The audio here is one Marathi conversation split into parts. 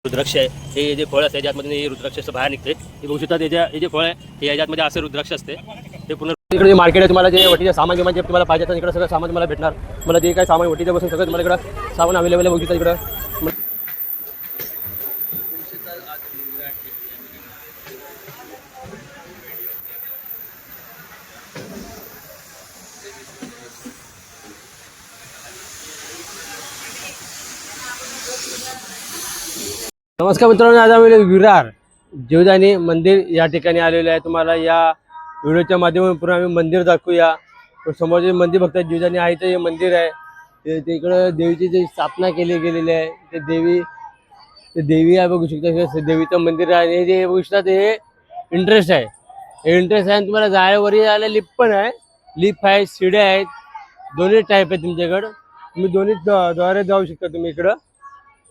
रुद्राक्ष आहे हे जे फळ असते ज्यामध्ये हे रुद्राक्ष बाहेर निघते हे बघू शकता. हे जे फळ आहे हे याच्यामध्ये असं रुद्राक्ष असते. ते पूर्ण इकडे जे मार्केट आहे तुम्हाला जे वटीचे सामान जे तुम्हाला पाहिजे तर इकडे सगळं सामान तुम्हाला भेटणार. मला जे काय सामान वटीच्या बसून सगळं तुम्हाला इकडं सामान अवेलेबल आहे. बघू शकता इकडं नमस्कार मित्रांनो, आज आम्ही विरार जीवदानी मंदिर या ठिकाणी आलेलो आहे. तुम्हाला या व्हिडिओच्या माध्यमातून आम्ही मंदिर दाखवूया. समोर जे मंदिर बघताय जीवदानी आहे ते मंदिर आहे. ते इकडं देवीची जी स्थापना केली गेलेली आहे ते देवी आहे. बघू शकता देवीचं मंदिर आहे. हे जे बघू शकता ते इंटरेस्ट आहे. हे इंटरेस्ट आहे. तुम्हाला जायवरी यायला लिफ्ट पण आहे. लिफ्ट आहे, शिड्या आहेत, दोन्ही टाईप आहे तुमच्याकडं. तुम्ही दोन्ही द्वारे जाऊ शकता. तुम्ही इकडं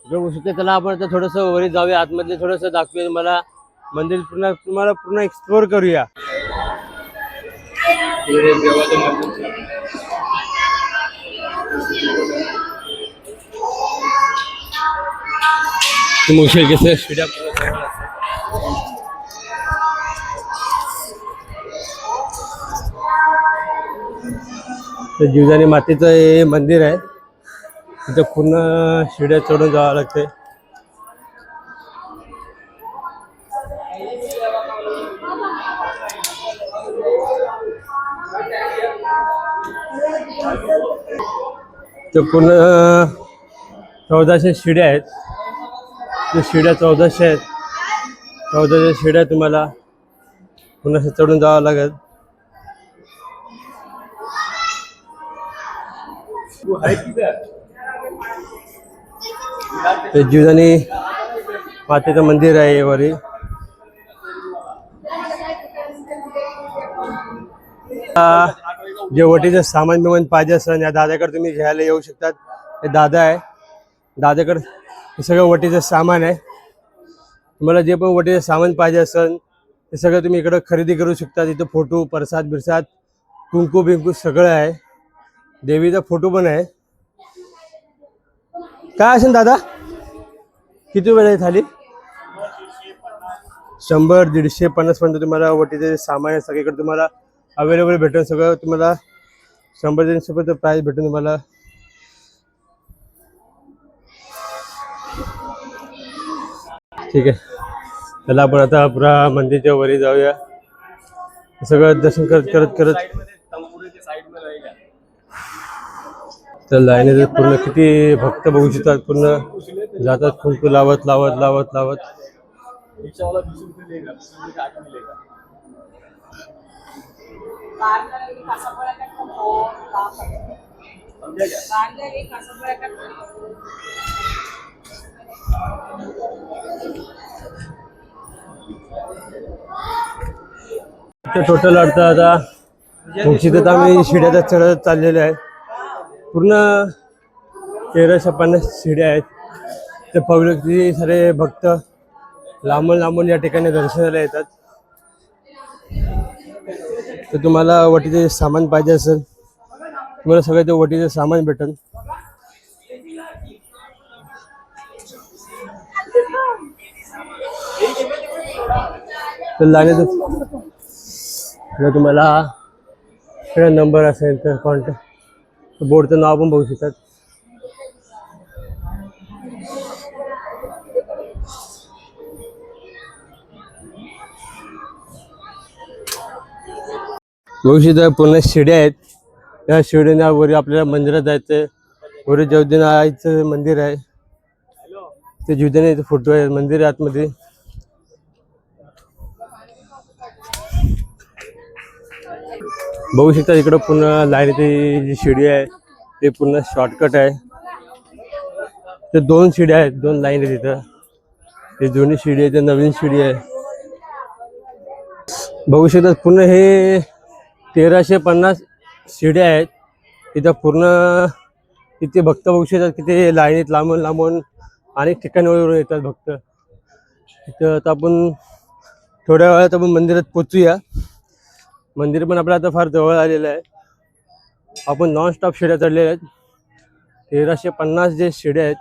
बघू शकता. त्याला आपण आता थोडंसं वरी जाऊया, आतमध्ये थोडंसं दाखवूया. मला मंदिर तुम्हाला पूर्ण एक्सप्लोर करूया. जीवदानी मातेचं हे मंदिर आहे. इथं पूर्ण शिड्या चढून जावं लागते. ते पूर्ण 1400 शिड्या आहेत. ते शिड्या 1400 आहेत. 1400 शिड्या तुम्हाला पूर्ण चढून जावं लागेल. ते जीवदानी मातेचं मंदिर आहे वरी. जे वटीचं सामान बिमान पाहिजे असेल या दादाकडे तुम्ही घ्यायला येऊ शकतात. हे दादा आहे. दादाकडे हे सगळं वटीचं सामान आहे. तुम्हाला जे पण वटीचं सामान पाहिजे असेल ते सगळं तुम्ही इकडं खरेदी करू शकता. इथं फोटो, प्रसाद बिरसाद, कुंकू बिंकू सगळं आहे. देवीचा फोटो पण आहे. काय असेल दादा, किती वेळ आहे थाली? 100, 150, 50 पर्यंत तुम्हाला वटीचे सामान आहे सगळीकडे तुम्हाला अवेलेबल भेटेल. सगळं तुम्हाला 100-150 पर्यंत प्राइस भेटेल तुम्हाला. ठीक आहे, त्याला आपण आता पुरा मंदिरच्या वरी जाऊया. सगळं दर्शन करत तर लाईनीत पूर्ण किती भक्त बघू शकतात. पूर्ण जातात कुंकू लावत लावत लावत लावत. टोटल अर्थ आता मुक्षित आम्ही शिड्याचा चढत चाललेलो आहे. पूर्ण 1350 शिड्या आहेत. ते पब्लिक सारे भक्त लांबून लांबून या ठिकाणी दर्शनाला येतात. तर तुम्हाला वटीचे सामान पाहिजे असेल तुम्हाला सगळं ते वटीचे सामान भेटेल. तर लाईनीत तुम्हाला नंबर असेल तर कॉन्टॅक्ट बोर्डचं नाव पण बघू शकतात. बघू शकता पूर्ण शिड्या आहेत. त्या शिड्यांना वरी आपल्याला मंदिरात जायचं. वरी जीवदानीचं मंदिर आहे. ते जीवदानीचा फोटो आहे मंदिर आतमध्ये. बघू शकता इकडं पूर्ण लाईनीची जी शिडी आहे ते पूर्ण शॉर्टकट आहे. ते 2 शिड्या आहेत, 2 लाईन आहेत तिथं. हे जुनी शिडी आहे, ते नवीन शिडी आहे. बघू शकता पूर्ण हे 1350 शिड्या आहेत. तिथं पूर्ण तिथे भक्त बघू शकतात किती लाईनीत लांबून लांबून अनेक ठिकाणावरून येतात भक्त. तिथं आता आपण थोड्या वेळात आपण मंदिरात पोचूया. मंदिर पण आपलं आता फार जवळ आलेलं आहे. आपण नॉन स्टॉप शिड्या चढलेल्या आहेत. 1350 जे शिड्या आहेत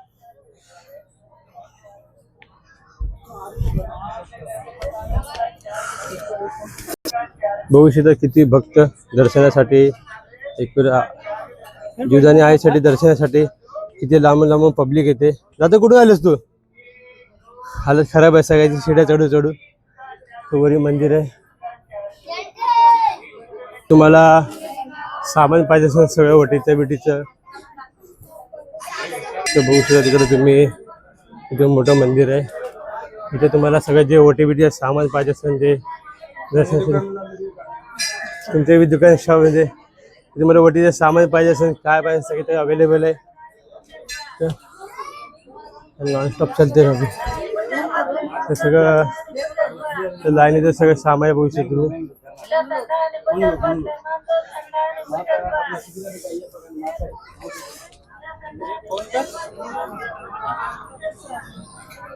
बघू शकता किती भक्त दर्शनासाठी एक जीवदानी आईसाठी दर्शनासाठी किती लांबून लांबून पब्लिक येते. दादा कुठून आलेस तू? हालत खराब आहे सगळ्याची, शिड्या चढू चढू. वरी मंदिर आहे. तुम्हाला सामान पाहिजे असेल सगळं वटीचं बिटीचं तर बघू शकता तिकडे तुम्ही. इथे मोठं मंदिर आहे. इथे तुम्हाला सगळं जे ओटी बिटी सामान पाहिजे असेल जे तुमचे बी दुकान शॉप म्हणजे तुम्हाला ओटीचं सामान पाहिजे असेल काय पाहिजे सगळे ते अवेलेबल आहे. नॉनस्टॉप चालते ते सगळं लाईनीचं सगळं सामान बघू शकतो तुम्ही.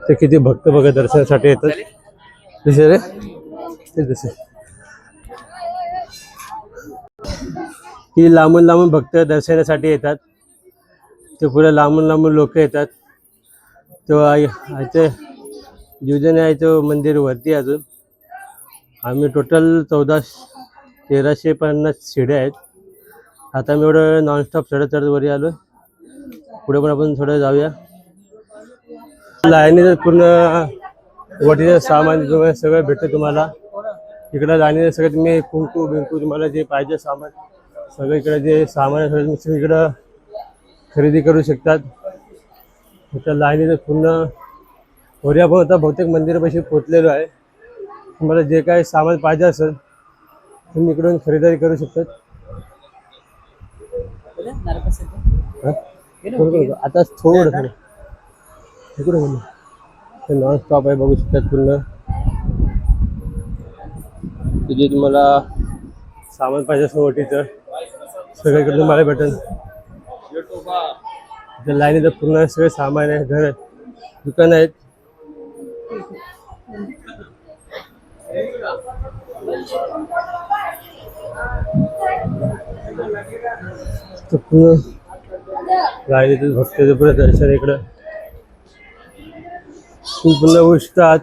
ते किती भक्त बघा दर्शनासाठी येतात. तसे रे ते तसे किती लांबून लांबून भक्त दर्शनासाठी येतात. ते पुढे लांबून लांबून लोक येतात. तेव्हा इथे जीवदानी आईचं मंदिर वरती अजून आम्ही टोटल 1350 शिड्या आहेत. आता मी एवढं नॉनस्टॉप चढत चढत वरी आलो. पुढे पण आपण थोडं जाऊया. लाईनीचं पूर्ण वटीचं सामान सगळं भेटतं तुम्हाला इकडं. लाईनीचं सगळं तुम्ही कुंकू बिंकू तुम्हाला जे पाहिजे सामान सगळं इकडं जे सामान सगळं तुम्ही इकडं खरेदी करू शकतात. इथं लाईनीचं पूर्ण वरी आपण आता बहुतेक मंदिरापाशी पोचलेलो आहे. तुम्हाला जे काही सामान पाहिजे असेल तुम्ही इकडून खरेदी करू शकतात. आता थोडं इकडून नॉन स्टॉप आहे बघू शकतात पूर्ण. जे तुम्हाला सामान पाहिजे असेल ओटीचं सगळं इकडे तुम्हाला भेटेल. लाईनीचं पूर्ण सगळं सामान आहे. घर दुकान आहेत. पूर्ण लाईनीचं भक्ताचं पुढे दर्शन इकडं पुन्हा उठतात.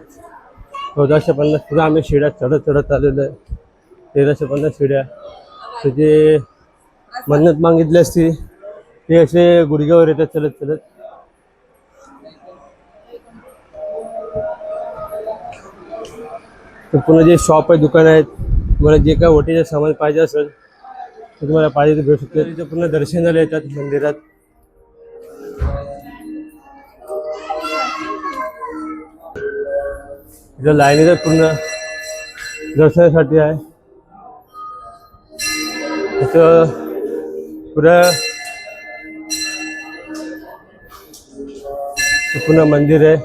1450 पुन्हा आम्ही शिड्या चढत चढत आलेलो आहे. 1350 शिड्या. तर जे मन्नत मागितली असती ते असे गुडघ्यावर येतात चलत चलत. तर पुन्हा जे शॉप आहे दुकान आहेत तुम्हाला जे काय ओटीचं सामान पाहिजे असेल ते तुम्हाला पाहिजे ते भेटू शकते. तिथे पूर्ण दर्शनाला येतात मंदिरात. इथं लाईनीचं पूर्ण दर्शनासाठी आहे. इथं पुढं पूर्ण मंदिर आहे.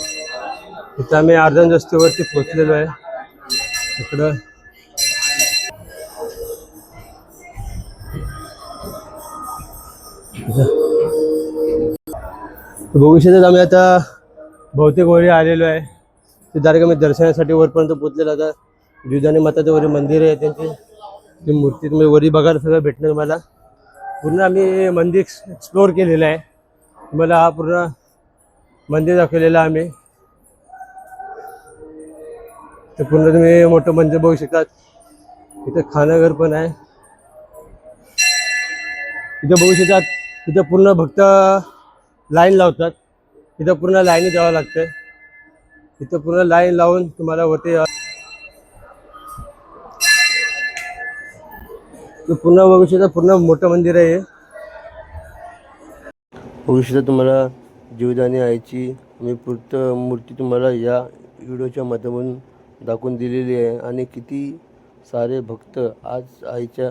इथं आम्ही अर्धन रस्त्यावरती पोचलेलो आहे. इकडं बघू शकतात आम्ही आता बहुतेक वरी आलेलो आहे. ते डायरेक्ट आम्ही दर्शनासाठी वरपर्यंत पोचलेलो. आता जीवदानी माताचं वरी मंदिर आहे. त्यांची ती मूर्ती तुम्ही वरी बघायला सगळं भेटणार तुम्हाला. पूर्ण आम्ही मंदिर एक्सप्लोअर केलेलं आहे. तुम्हाला हा पूर्ण मंदिर दाखवलेलं आम्ही. ते पूर्ण तुम्ही मोठं मंदिर बघू शकतात. इथं खानाघर पण आहे. इथं बघू शकतात. इथं पूर्ण भक्त लाईन लावतात. इथं पूर्ण लाईनी द्यावं लागतं. इथं पूर्ण लाईन लावून तुम्हाला वरती पूर्ण बघू शकता. पूर्ण मोठं मंदिर आहे. बघू शकता तुम्हाला जीवदानी आईची मी पूर्ण मूर्ती तुम्हाला या व्हिडिओच्या माध्यमातून दाखवून दिलेली आहे. आणि किती सारे भक्त आज आईच्या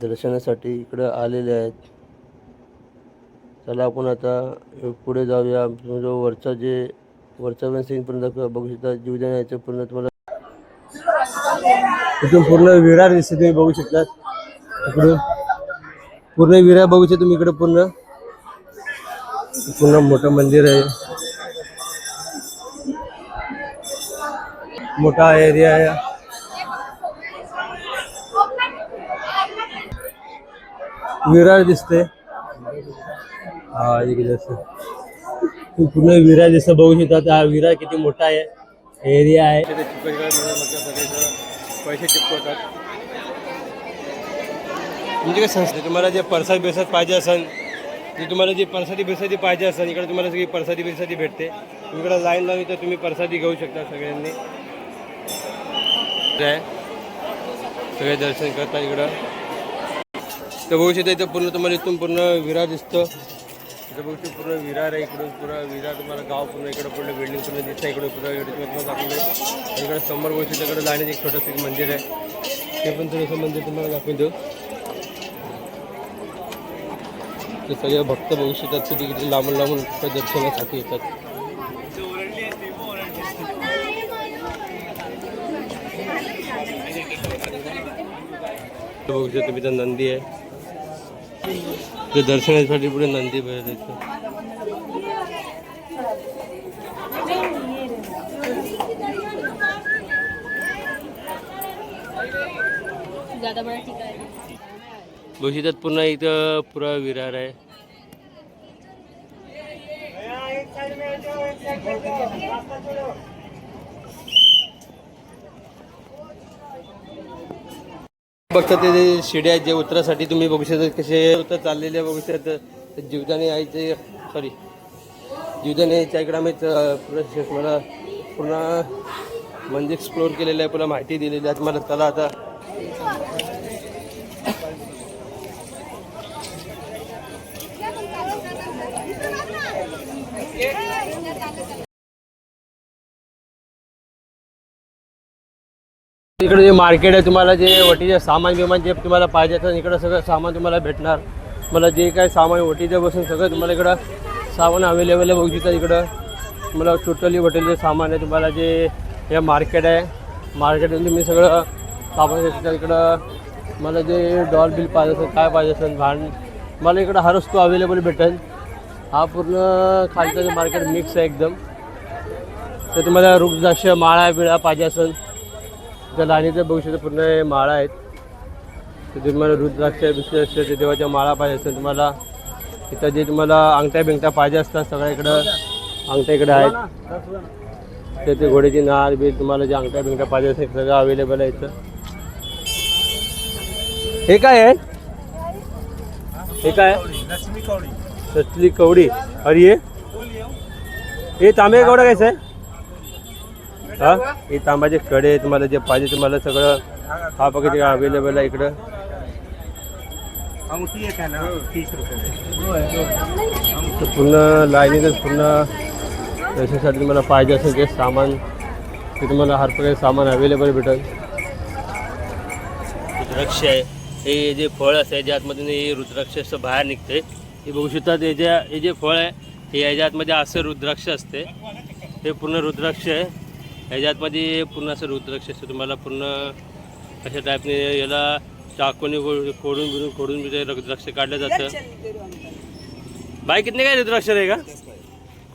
दर्शनासाठी इकडं आलेले आहेत. चला आपण आता पुढे जाऊया. जो वरचा पण सीन पण दाखवूया. बघू शकता जीवदानी आईचं पूर्ण तुम्हाला इथून पूर्ण विरार दिसते. तुम्ही बघू शकता इकडून पूर्ण विरार बघू शकता तुम्ही. इकडे पूर्ण मोठं मंदिर आहे. मोठा एरिया आहे. विरार दिसते. हा इकडे पूर्ण विरार दिसतं बघू शकता. हा विरार किती मोठा आहे. एरिया आहे पैसे चिपकवतात. म्हणजे काय संस्था तुम्हाला जे प्रसाद बिरसाद पाहिजे असेल, जे तुम्हाला जी प्रसादी बिरसादी पाहिजे असेल, इकडे तुम्हाला सगळी प्रसादी बिरसादी भेटते. इकडं लाईन लावली तर तुम्ही प्रसादी घेऊ शकता. सगळ्यांनी सगळे दर्शन करतात इकडं. तर बघू शकता इथं पूर्ण तुम्हाला इथून पूर्ण विरार दिसतं. इथं बघू शकता पूर्ण विरार आहे. इकडून पूर्ण विरार तुम्हाला गाव पूर्ण इकडं पूर्ण बिल्डिंग पूर्ण दिसतं. इकडं पूर्ण इकडे तुम्हाला दाखवलं. इकडं समोर बघू शकता इकडं जाण्याचं एक छोटंसं मंदिर आहे. ते पण थोडंसं मंदिर तुम्हाला दाखवून देऊ. ते सगळे भक्त बघू शकतात किती किती लांबून लांबून दर्शनासाठी येतात. बघू शकता तुम्ही तर नंदी आहे. ते दर्शनासाठी पुढे नंदी बघायचं. बघू शकतात पुन्हा इथं पुरा विरार आहे. बघता ते जे शिड्या आहेत जे उतरासाठी तुम्ही बघू शकता कसे उतर चाललेले बघू शकता. जीवदानी आईचे सॉरी जीवदानी आईच्या इकडे आम्ही पूर्ण मला पूर्ण मंदिर एक्सप्लोअर केलेलं आहे. पुन्हा माहिती दिलेली आहे मला. चला आता इकडे जे मार्केट आहे तुम्हाला जे वटीचे सामान बिमान जे तुम्हाला पाहिजे असेल इकडं सगळं सामान तुम्हाला भेटणार. मला जे काय सामान वटीच्या बसून सगळं तुम्हाला इकडं सामान अवेलेबल आहे. बघू शकता इकडं तुम्हाला टोटली वटीचे सामान आहे. तुम्हाला जे हे मार्केट आहे मार्केटमध्ये तुम्ही सगळं सामान घेतलं. इकडं मला जे डॉल बिल पाहिजे असेल काय पाहिजे असेल भांड मला इकडं हर वस्तू अवेलेबल भेटेल. हा पूर्ण खालचं मार्केट मिक्स आहे एकदम. तर तुम्हाला रुद्राक्ष माळा बिळा पाहिजे असेल तर लाईनीचं बघू शकता पूर्ण माळा आहेत. तर तुम्हाला रुद्राक्ष बिस्क्ष देवाच्या माळा पाहिजे असेल तुम्हाला इथं जे तुम्हाला अंगठ्या बिंगट्या पाहिजे असतात सगळ्या इकडं अंगठ्या इकडे आहेत. तर ते घोड्याची नाळ बिल तुम्हाला जे अंगठ्या बिंगट्या पाहिजे असेल सगळं अवेलेबल आहे इथं. हे काय आहे? हे काय सचली कवडी. अरे हे तांबे कवडा कैसे आहे? हा हे तांबाचे कडे तुम्हाला जे पाहिजे तुम्हाला सगळं हा बघा अवेलेबल आहे इकडं. पूर्ण लाईनीतच पूर्ण त्याच्यासाठी तुम्हाला पाहिजे असेल जे सामान ते तुम्हाला हर प्रकारचे सामान अवेलेबल भेटेल. रुद्राक्ष आहे हे जे फळ असते ज्या आतमधून हे रुद्राक्ष असं बाहेर निघते. हे बघू शकतात हे जे फळ आहे हे याच्या आतमध्ये असं रुद्राक्ष असते. हे पूर्ण रुद्राक्ष आहे. ह्याच्या आतमध्ये पूर्ण असं रुद्राक्ष असतं. तुम्हाला पूर्ण अशा टाईपने याला चाकूने खोडून रुद्राक्ष काढलं जातं. भाई कितने का रुद्राक्ष रहेगा?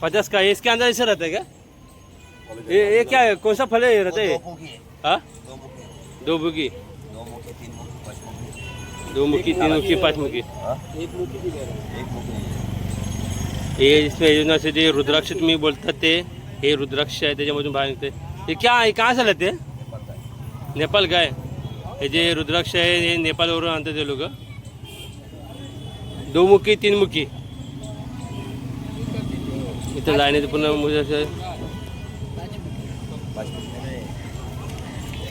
50 का. इसके अंदर ऐसा रहता है क्या? ये क्या है? कौन सा फल है रहता है? हाँ 2 मुखी 2 मुखी 3 मुखी 5 मुखी हे इसमें जे रुद्राक्ष तुम्ही बोलतात ते हे रुद्राक्ष आहे त्याच्यामधून बाहेर निघते. हे क्या आहे? कहाँ से लाते? नेपाल काय हे जे रुद्राक्ष आहे हे नेपाळवरून आणतात ते लोक. 2 मुखी 3 मुखी इथं लाईनीत पुन्हा